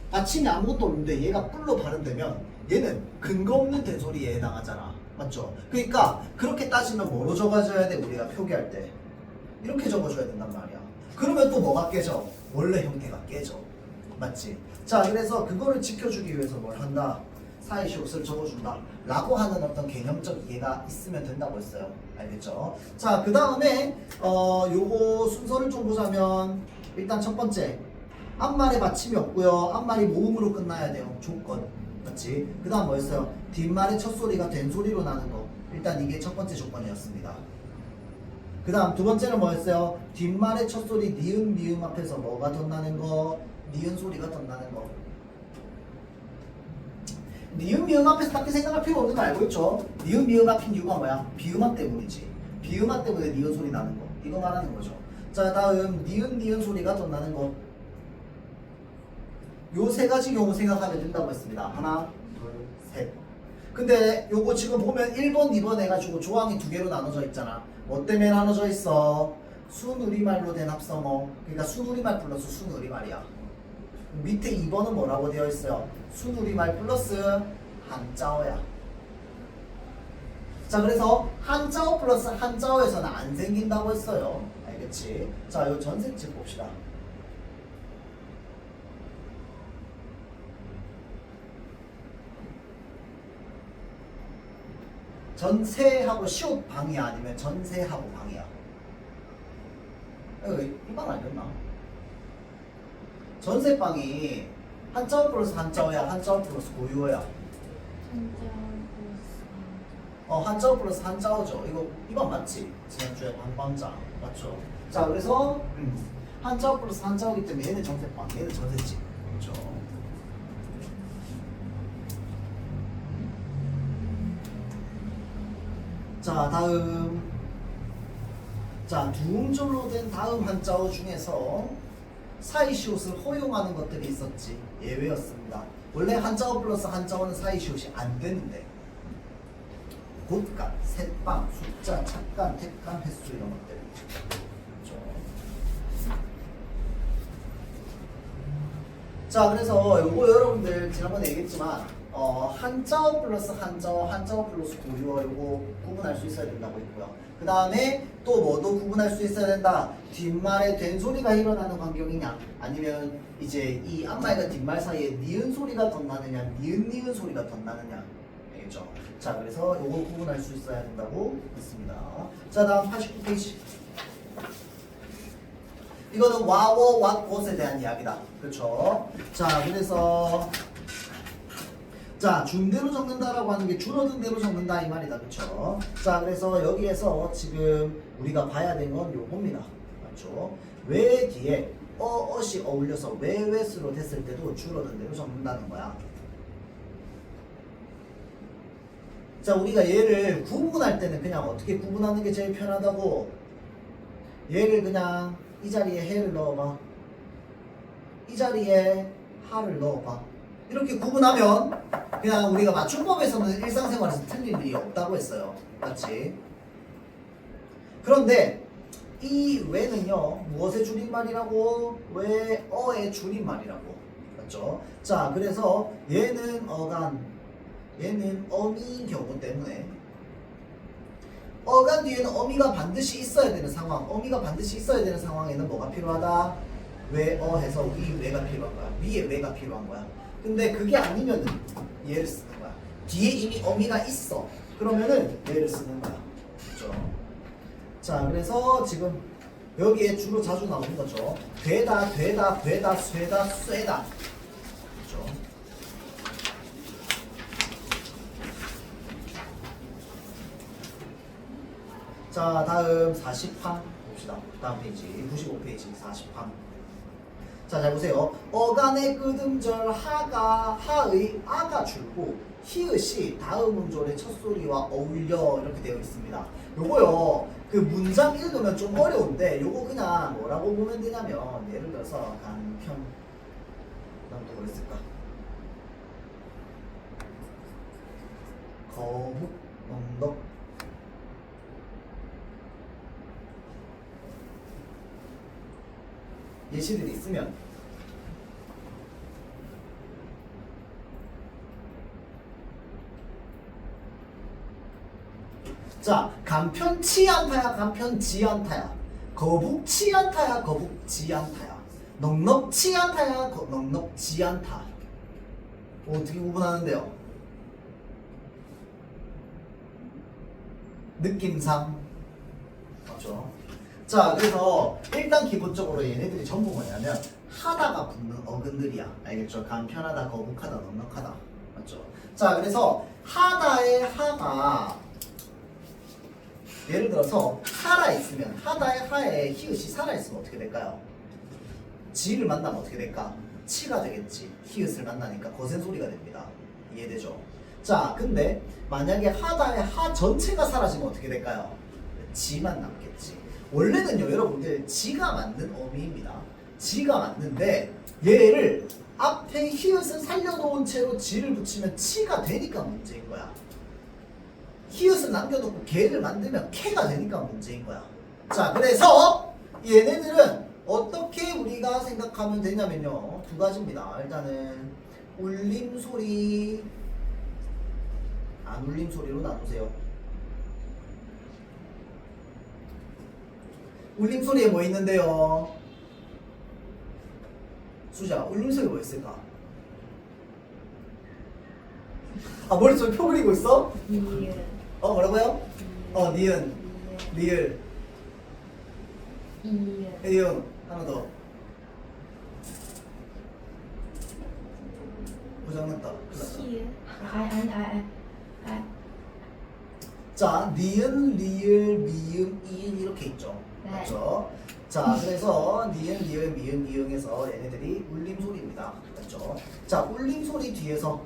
받침이 아무것도 없는데 얘가 뿔로 발음되면 얘는 근거 없는 된소리에 해당하잖아. 맞죠? 그러니까 그렇게 따지면 뭐로 적어줘야 돼? 우리가 표기할 때 이렇게 적어줘야 된단 말이야. 그러면 또 뭐가 깨져? 원래 형태가 깨져. 맞지? 자, 그래서 그거를 지켜주기 위해서 뭘 한다? 사이시옷을 적어준다 라고 하는 어떤 개념적 이해가 있으면 된다고 했어요. 알겠죠? 자, 그 다음에 요거 순서를 좀 보자면 일단 첫 번째 앞말에 받침이 없고요. 앞말이 모음으로 끝나야 돼요. 조건. 맞지? 그 다음 뭐였어요? 뒷말의 첫 소리가 된 소리로 나는 거. 일단 이게 첫 번째 조건이었습니다. 그 다음 두 번째는 뭐였어요? 뒷말의 첫 소리 니은 미음 앞에서 뭐가 덧나는 거? 니은 소리가 덧나는 거. 니은 미음 앞에서 딱히 생각할 필요 없는 거 알고 있죠? 니은 미음 앞인 이유가 뭐야? 비음합 때문이지. 비음합 때문에 니은 소리 나는 거. 이거 말하는 거죠. 자, 다음 니은 소리가 덧나는 거. 요 세 가지 경우 생각하면 된다고 했습니다. 하나, 둘, 셋. 근데 요거 지금 보면 1번, 2번 해가지고 조항이 두 개로 나눠져 있잖아. 뭐 때문에 나눠져 있어? 순우리말로 된 합성어. 그러니까 순우리말 플러스 순우리말이야. 밑에 2번은 뭐라고 되어 있어요? 순우리말 플러스 한자어야. 자, 그래서 한자어 플러스 한자어에서는 안 생긴다고 했어요. 알겠지? 자, 요 전생집 봅시다. 전세하고 시옷 방이야? 아니면 전세하고 방이야? 이 방 아니었나? 전세방이 한자어 플러스 한자어야? 한자어 플러스 고유어야? 한자어 플러스 한자어죠. 이거 이 방 맞지? 지난주에 방방장 맞죠? 자, 그래서 한자어 플러스 한자어기 때문에 얘는 전세방, 얘는 전세집. 그렇죠? 자, 다음. 자, 두음절로 된 다음 한자어 중에서 사이시옷을 허용하는 것들이 있었지. 예외였습니다. 원래 한자어 플러스 한자어는 사이시옷이 안 되는데 곳간, 셋방, 숫자, 착간, 택간, 횟수 이런 것들. 그렇죠? 자, 그래서 요거 여러분들 지난번에 얘기했지만 한자어 플러스 한자어, 한자어 플러스 고유어 요거 구분할 수 있어야 된다고 했고요. 그 다음에 또 뭐도 구분할 수 있어야 된다. 뒷말에 된 소리가 일어나는 환경이냐, 아니면 이제 이 앞말과 뒷말 사이에 니은 소리가 덧나느냐, 니은 소리가 덧나느냐. 알겠죠? 자, 그래서 요거 구분할 수 있어야 된다고 했습니다. 자, 다음 89페이지. 이거는 와워, 왓봇에 대한 이야기다. 그렇죠? 자, 그래서 자, 준대로 적는다라고 하는 게 줄어든 대로 적는다 이 말이다. 그렇죠? 자, 그래서 여기에서 지금 우리가 봐야 되는 건 요겁니다. 맞죠? 왜 뒤에 어시 어울려서 외외수로 됐을 때도 줄어든 대로 적는다는 거야. 자, 우리가 얘를 구분할 때는 그냥 어떻게 구분하는 게 제일 편하다고? 얘를 그냥 이 자리에 해를 넣어봐. 이 자리에 하를 넣어봐. 이렇게 구분하면 그냥 우리가 맞춤법에서는 일상생활에서 틀릴 일이 없다고 했어요. 맞지? 그런데 이 외는요, 무엇의 줄임말이라고? 외어의 줄임말이라고. 맞죠? 자, 그래서 얘는 어간, 얘는 어미인 경우 때문에 어간 뒤에는 어미가 반드시 있어야 되는 상황, 어미가 반드시 있어야 되는 상황에는 뭐가 필요하다? 외어 해서 위외가 필요한 거야. 위에 외가 필요한 거야. 근데 그게 아니면은 얘를 쓰는 거야. 뒤에 이미 어미가 있어. 그러면은 얘를 쓰는 거야. 그렇죠? 자, 그래서 지금 여기에 주로 자주 나오는 거죠. 되다, 되다, 되다, 쇠다, 쇠다. 그렇죠? 자, 다음 40판 봅시다. 다음 페이지 95페이지 40판. 자, 잘 보세요. 어간의 끄듬절 하의 아가 줄고 히읗이 다음 음절의 첫 소리와 어울려 이렇게 되어 있습니다. 요거요. 그 문장 읽으면 좀 어려운데 요거 그냥 뭐라고 보면 되냐면 예를 들어서 간편 그다음 또 뭐랬을까? 거북 넉넉 예시들이 있으면 자, 간편치 않다야 간편지 않다야 거북치 않다야 거북지 않다야 넉넉치 않다야 넉넉지 않다. 어떻게 구분하는데요? 느낌상 맞죠? 자, 그래서 일단 기본적으로 얘네들이 전부 뭐냐면 하다가 붙는 어근들이야. 알겠죠? 간편하다, 거북하다, 넉넉하다. 맞죠? 자, 그래서 하다의 하가 예를 들어서 살아있으면 하다의 하에 히읗이 살아있으면 어떻게 될까요? 지를 만나면 어떻게 될까? 치가 되겠지. 히읗을 만나니까 거센 소리가 됩니다. 이해되죠? 자, 근데 만약에 하다의 하 전체가 사라지면 어떻게 될까요? 지만 남겠지. 원래는요, 여러분들 지가 맞는 어미입니다. 지가 맞는데 얘를 앞에 히읗을 살려놓은 채로 지를 붙이면 치가 되니까 문제인 거야. 히읗을 남겨놓고 개를 만들면 캐가 되니까 문제인 거야. 자, 그래서 얘네들은 어떻게 우리가 생각하면 되냐면요, 두 가지입니다. 일단은 울림소리, 안 울림소리로 나누세요. 울림소리에 뭐 있는데요? 수자, 울림소리 뭐 있을까? 아, 머릿속에 표 그리고 있어? 니은. 뭐라고요? 니은, 리을, 이은. 이응, 하나 더. 고장났다. 시은. 아니. 자, 니은, 리을, 미음, 이응 이렇게 있죠. 네. 맞죠? 자, 그래서 니은, 리을, 미음, 이응에서 얘네들이 울림소리입니다. 맞죠? 자, 울림소리 뒤에서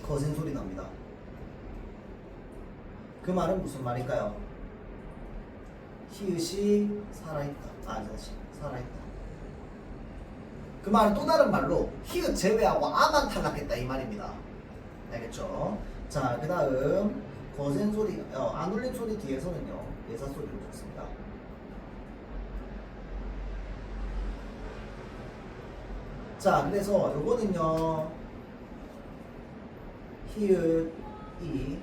거센 소리 납니다. 그 말은 무슨 말일까요? 히읗이 살아있다. 다시 살아있다. 그 말은 또 다른 말로 히읗 제외하고 아만 탈락했다 이 말입니다. 알겠죠? 자, 그 다음 거센 소리, 안 울림 소리 뒤에서는요 예사 소리를 듣습니다. 자, 그래서 요거는요 히읗이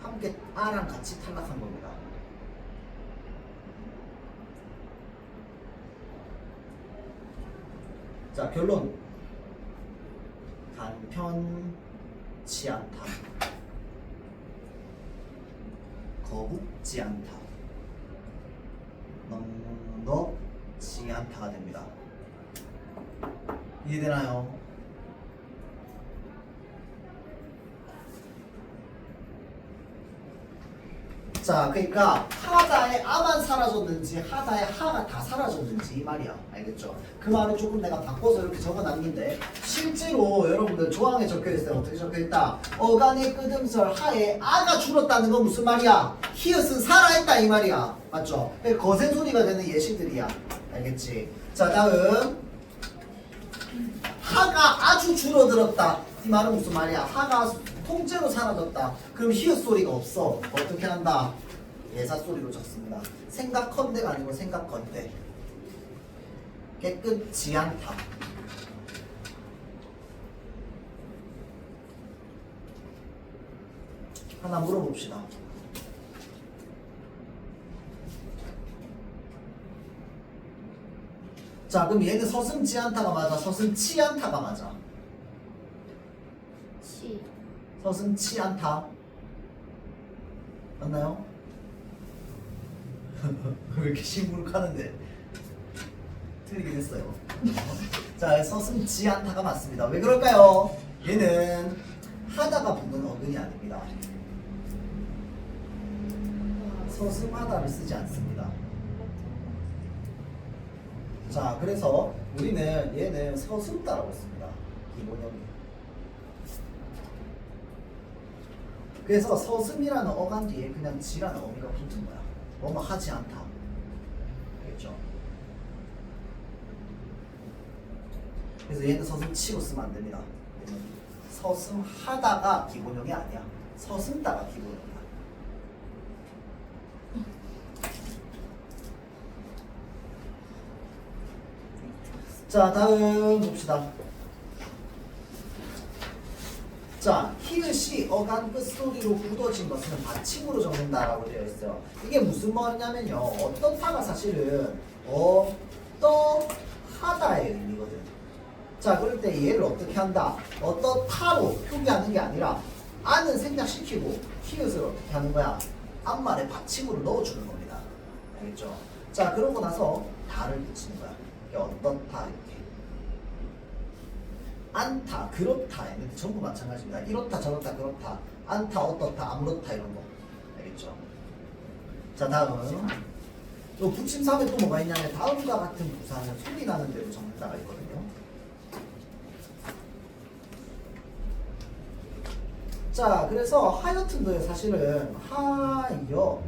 함께 아랑 같이 탈락한 겁니다. 자, 결론 간편치 않다, 거북지 않다, 넉넉지 않다가 됩니다. 이해되나요? 자, 그러니까 하다의 아만 사라졌는지 하다의 하가 다 사라졌는지 이 말이야. 알겠죠? 그 말을 조금 내가 바꿔서 이렇게 적어놨는데 실제로 여러분들 조항에 적혀있을 때 어떻게 적혀있다? 어간의 끄듬설 하에 아가 줄었다는 건 무슨 말이야? 히읗은 살아있다 이 말이야. 맞죠? 그러니까 거센 소리가 되는 예시들이야. 알겠지? 자, 다음 하가 아주 줄어들었다. 이 말은 무슨 말이야? 하가 통째로 사라졌다. 그럼 히읗 소리가 없어. 어떻게 한다? 예사 소리로 적습니다. 생각컨대가 아니고 생각건대. 깨끗지 않다. 하나 물어봅시다. 자, 그럼 얘는 서슴지 않다가 맞아? 서슴치 않다가 맞아? 치. 서슴치 않다. 맞나요? 왜 이렇게 시무룩하는데 틀리게 됐어요. 자, 서슴지 않다가 맞습니다. 왜 그럴까요? 얘는 하다가 붙는 어근이 아닙니다. 서슴하다를 쓰지 않습니다. 자, 그래서 우리는 얘는 서슴다라고 씁니다. 기본형이. 그래서 서슴이라는 어간 뒤에 그냥 지라는 어미가 붙은 거야. 뭐뭐 하지 않다. 알겠죠? 그래서 얘는 서슴치고 쓰면 안 됩니다. 얘는 서슴하다가 기본형이 아니야. 서슴다가 기본형이야. 자, 다음 봅시다. 자, 히읗이 어간 끝소리로 굳어진 것은 받침으로 적는다라고 되어 있어요. 이게 무슨 말이냐면요. 어떻다가 사실은 어떠하다의 의미거든. 자, 그럴 때 얘를 어떻게 한다? 어떻다로 표기하는 게 아니라 안은 생략시키고 히읗을 어떻게 하는 거야? 앞말에 받침으로 넣어주는 겁니다. 알겠죠? 자, 그러고 나서 다를 붙이는 거야. 어떻다 이렇게. 않다, 그렇다 얘는 전부 마찬가지입니다. 이렇다, 저렇다, 그렇다, 않다, 어떻다, 아무렇다 이런 거. 알겠죠? 자, 다음. 또 붙임사에 또 뭐가 있냐면 다음과 같은 부사는 소리 나는 대로 적는다가 있거든요. 자, 그래서 하여튼도요 사실은 하여든이거든.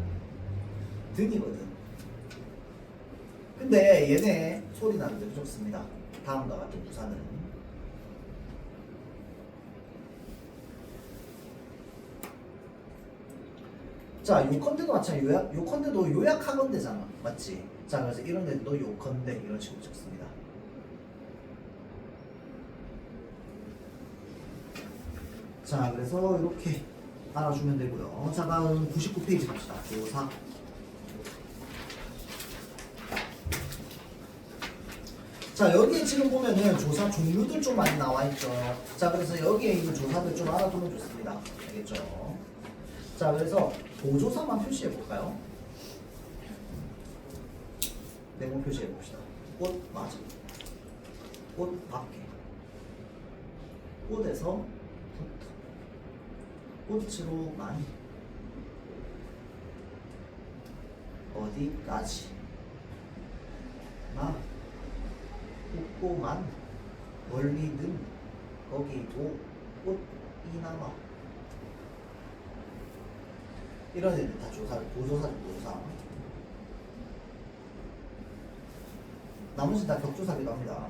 근데 얘네 소리 나는 대로 적습니다. 다음과 같은 부사는. 자, 요컨대도 마찬가지. 요컨대도 요약하건대잖아. 맞지? 자, 그래서 이런 데도 요컨대 이런 식으로 적습니다. 자, 그래서 이렇게 알아주면 되고요. 자, 다음 99페이지 갑시다. 조사. 자, 여기에 지금 보면은 조사 종류들 좀 많이 나와 있죠. 자, 그래서 여기에 있는 조사들 좀 알아두면 좋습니다. 알겠죠? 자, 그래서 보조사만 표시해 볼까요? 네모 표시해 봅시다. 꽃 맞아. 꽃 밖에. 꽃에서 붙어. 꽃으로만. 어디까지. 나. 웃고만. 멀리든. 거기도 꽃이 남아. 이런 애들 다 조사를, 보조사죠, 보조사. 나머지 다 격조사기도 합니다.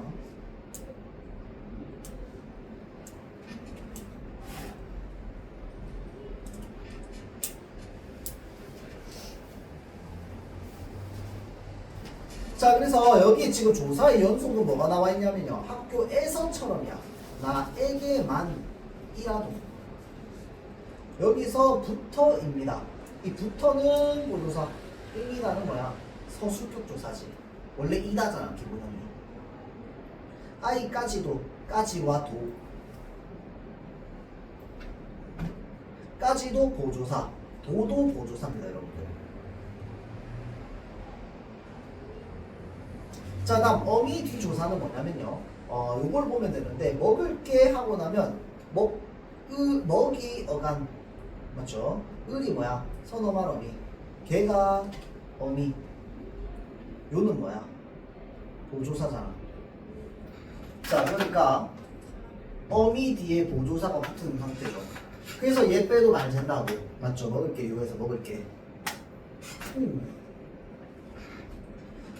자, 그래서 여기 지금 조사의 연속은 뭐가 나와 있냐면요. 학교에서처럼이야. 나에게만 이라도. 여기서 부터입니다. 이 부터는 보조사. 이다는 뭐야? 서술격 조사지. 원래 이다잖아, 기본형이. 아이까지도, 까지와 도. 까지도 보조사. 도도 보조사입니다, 여러분들. 자, 다음 어미 뒤조사는 뭐냐면요. 요걸 보면 되는데 먹을게 하고 나면 먹이 어간 맞죠? 을이 뭐야? 선어말 어미. 개가 어미. 요는 뭐야? 보조사잖아. 자, 그러니까 어미 뒤에 보조사가 붙은 상태죠. 그래서 얘 빼도 안 된다고. 맞죠? 먹을게 요에서 먹을게.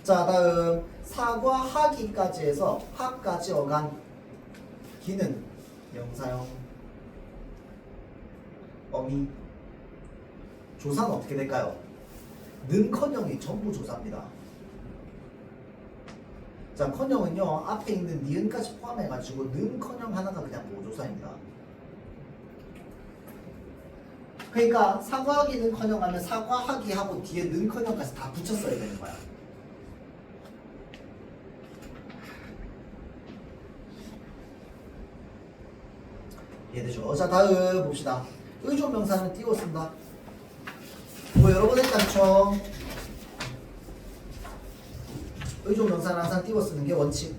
자, 다음 사과 하기까지 해서 하까지 어간 기는 명사형 어미. 조사는 어떻게 될까요? 는커녕이 전부 조사입니다. 자, 커녕은요 앞에 있는 니은까지 포함해가지고 는커녕 하나가 그냥 보조사입니다. 그러니까 사과하기는 커녕 하면 사과하기 하고 뒤에 는커녕까지 다 붙였어야 되는 거야. 이해되죠? 자, 다음 봅시다. 의존명사는 띄웠습니다. 이거 여러 번 했다, 그쵸? 의존명사는 항상 띄워 쓰는 게 원칙.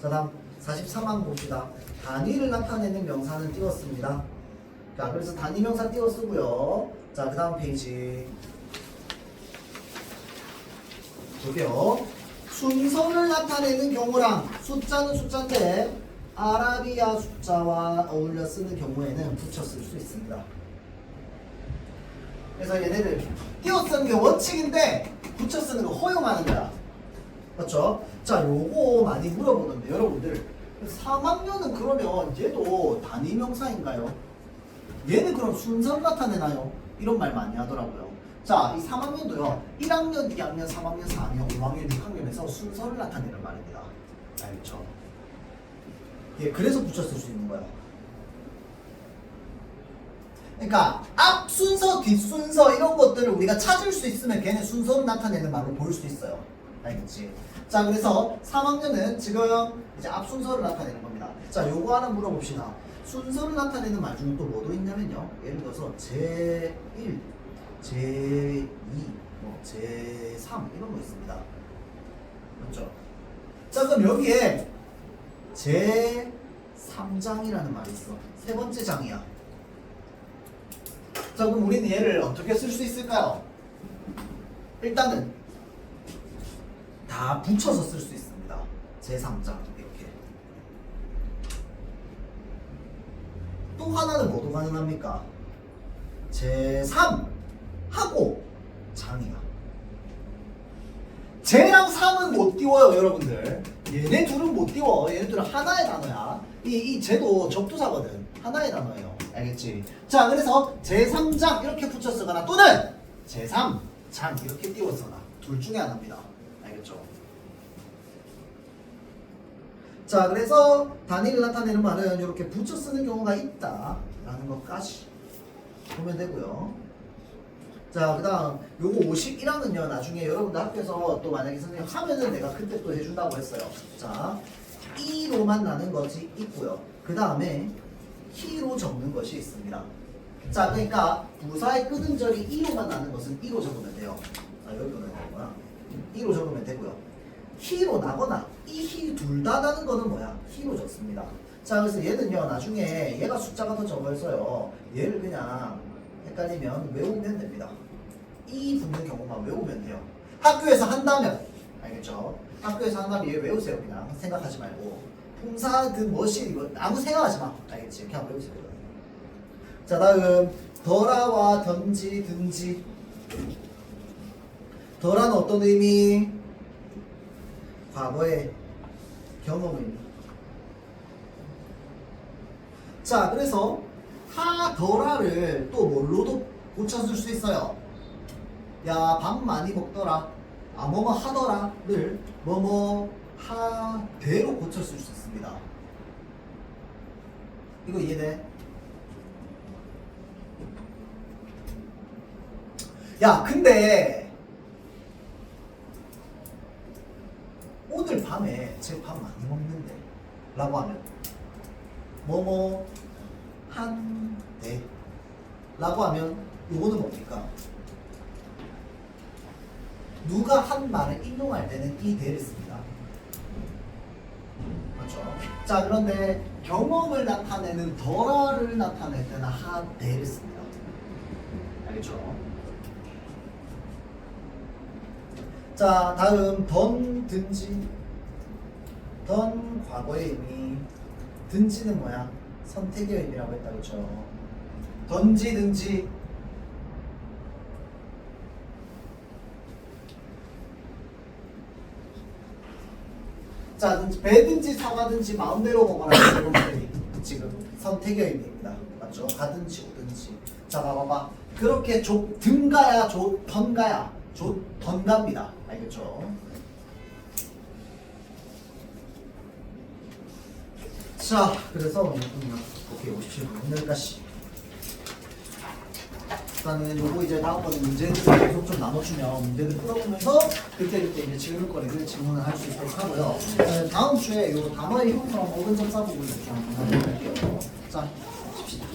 자, 다음 43번 봅시다. 단위를 나타내는 명사는 띄웠습니다. 자, 그래서 단위명사 띄워 쓰고요. 자, 그 다음 페이지 볼게요. 순서를 나타내는 경우랑 숫자는 숫자인데 아라비아 숫자와 어울려 쓰는 경우에는 붙여 쓸 수 있습니다. 그래서 얘네를 띄워 쓰는 게 원칙인데 붙여 쓰는 거 허용하는 거야. 맞죠? 자, 요거 많이 물어보는데 여러분들 3학년은 그러면 얘도 단위명사인가요? 얘는 그럼 순서를 나타내나요? 이런 말 많이 하더라고요. 자, 이 3학년도요 1학년, 2학년, 3학년, 4학년, 5학년, 6학년에서 순서를 나타내는 말입니다. 알겠죠? 예, 그래서 붙였을 수 있는 거예요. 그러니까 앞 순서, 뒷 순서 이런 것들을 우리가 찾을 수 있으면 걔네 순서를 나타내는 말로 볼 수 있어요. 알겠지? 자, 그래서 3학년은 지금 이제 앞 순서를 나타내는 겁니다. 자, 요거 하나 물어봅시다. 순서를 나타내는 말 중에 또 뭐도 있냐면요. 예를 들어서 제1, 제2, 뭐 제3 이런 거 있습니다. 맞죠? 자, 그럼 여기에 제3장이라는 말이 있어. 세 번째 장이야. 자, 그럼 우리는 얘를 어떻게 쓸 수 있을까요? 일단은 다 붙여서 쓸 수 있습니다. 제3장 이렇게. 또 하나는 뭐도 가능합니까? 제3 하고 장이야. 쟤랑 3은 못 띄워요, 여러분들. 얘네 둘은 못 띄워. 얘네 둘은 하나의 단어야. 이 쟤도 접두사거든. 하나의 단어예요. 알겠지? 자, 그래서 제3장 이렇게 붙여 쓰거나 또는 제3장 이렇게 띄워 쓰거나 둘 중에 하나입니다. 알겠죠? 자, 그래서 단위를 나타내는 말은 이렇게 붙여 쓰는 경우가 있다라는 것까지 보면 되고요. 자, 그 다음 요거 51항은요 나중에 여러분들 학교에서 또 만약에 선생님 하면은 내가 그때 또 해준다고 했어요. 자, 이로만 나는 것이 있고요. 그 다음에 히로 적는 것이 있습니다. 자, 그러니까 부사의 끄등절이 이로만 나는 것은 이로 적으면 돼요. 자, 여기 보면 되구나. 이로 적으면 되고요. 히로 나거나 이 히 둘 다 나는 거는 뭐야? 히로 적습니다. 자, 그래서 얘는요 나중에 얘가 숫자가 더 적어서요 얘를 그냥 헷갈리면 외우면 됩니다. 이 붙는 경우만 외우면 돼요. 학교에서 한다면 알겠죠? 학교에서 한다면 얘 외우세요. 그냥 생각하지 말고 품사 그 뭐시 이거 아무 생각하지 마. 알겠지? 그냥 외우세요. 자, 다음 더라와 던지 든지. 더라는 어떤 의미? 과거의 경험입니다. 자, 그래서 하더라를 또 뭘로도 고쳐줄 수 있어요. 야, 밥 많이 먹더라. 아, 뭐뭐 하더라를 뭐뭐 하대로 고쳐줄 수 있습니다. 이거 이해돼? 야, 근데 오늘 밤에 제가 밥 많이 먹는데 라고 하면 뭐뭐 한대 라고 하면 이거는 뭡니까? 누가 한 말을 인용할 때는 이 대를 씁니다. 맞죠? 자, 그런데 경험을 나타내는 더라를 나타낼 때는 하대를 씁니다. 알겠죠? 자, 다음 던든지. 던 과거의 의미. 든지는 뭐야? 선택의 의미라고 했다, 그렇죠? 던지든지. 자, 배든지 사가든지 마음대로 먹어라. 지금 선택의 의미입니다. 맞죠? 가든지 오든지. 자, 봐봐봐. 그렇게 든가야 던가야 던갑니다. 알겠죠? 자, 그래서 오케이, 57분 여기까지. 일단은 요거 이제 다음번에 문제들을 계속 좀 나눠주면 문제들 풀어보면서 그때 이제 질문거리를 질문을 할 수 있도록 하고요. 다음 주에 요 단어의 형성, 어근 점사 부분을 좀 한번 해볼게요. 자, 봅시다.